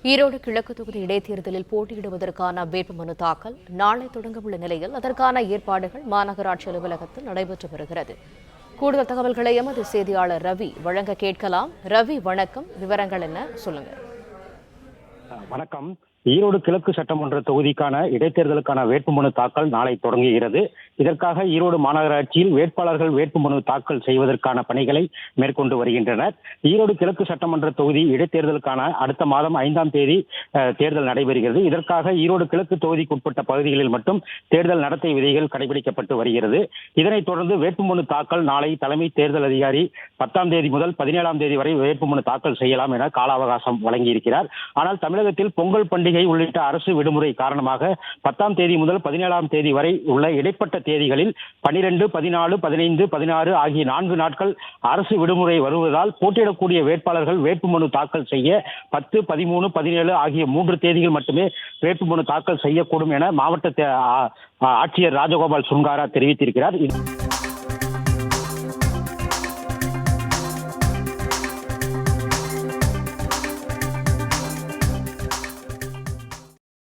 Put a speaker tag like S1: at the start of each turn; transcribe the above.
S1: ஈரோடு கிழக்கு தொகுதி இடைத்தேர்தலில் போட்டியிடுவதற்கான வேட்புமனு தாக்கல் நாளை தொடங்கவுள்ள நிலையில் அதற்கான ஏற்பாடுகள் மாநகராட்சி அலுவலகத்தில் நடைபெற்று வருகிறது. கூடுதல் தகவல்களை எமது செய்தியாளர் ரவி வழங்க கேட்கலாம். ரவி, வணக்கம். விவரங்கள் என்ன, சொல்லுங்க.
S2: வணக்கம். ஈரோடு கிழக்கு சட்டமன்ற தொகுதிக்கான இடைத்தேர்தலுக்கான வேட்புமனு தாக்கல் நாளை தொடங்குகிறது. இதற்காக ஈரோடு மாநகராட்சியில் வேட்பாளர்கள் வேட்புமனு தாக்கல் செய்வதற்கான பணிகளை மேற்கொண்டு வருகின்றனர். ஈரோடு கிழக்கு சட்டமன்ற தொகுதி இடைத்தேர்தலுக்கான அடுத்த மாதம் 5ஆம் தேதி தேர்தல் நடைபெறுகிறது. இதற்காக ஈரோடு கிழக்கு தொகுதிக்குட்பட்ட பகுதிகளில் மட்டும் தேர்தல் நடத்தை விதிகள் கடைபிடிக்கப்பட்டு வருகிறது. இதனைத் தொடர்ந்து வேட்புமனு தாக்கல் நாளை தலைமை தேர்தல் அதிகாரி 10ஆம் தேதி முதல் 17ஆம் தேதி வரை வேட்புமனு தாக்கல் செய்யலாம் என கால அவகாசம் வழங்கியிருக்கிறார். ஆனால் தமிழகத்தில் பொங்கல் பண்டிகை உள்ளிட்ட அரசு விடுமுறை காரணமாக 10ஆம் தேதி முதல் 17ஆம் தேதி வரை உள்ள இடைப்பட்ட தேதிகளில் 12, 14, 15, 16 ஆகிய 4 நாட்கள் அரசு விடுமுறை வருவதால் போட்டியிடக்கூடிய வேட்பாளர்கள் வேட்புமனு தாக்கல் செய்ய 10, 13, 17 ஆகிய 3 தேதிகள் மட்டுமே வேட்புமனு தாக்கல் செய்யக்கூடும் என மாவட்ட ஆட்சியர் ராஜகோபால் சுங்காரா தெரிவித்திருக்கிறார்.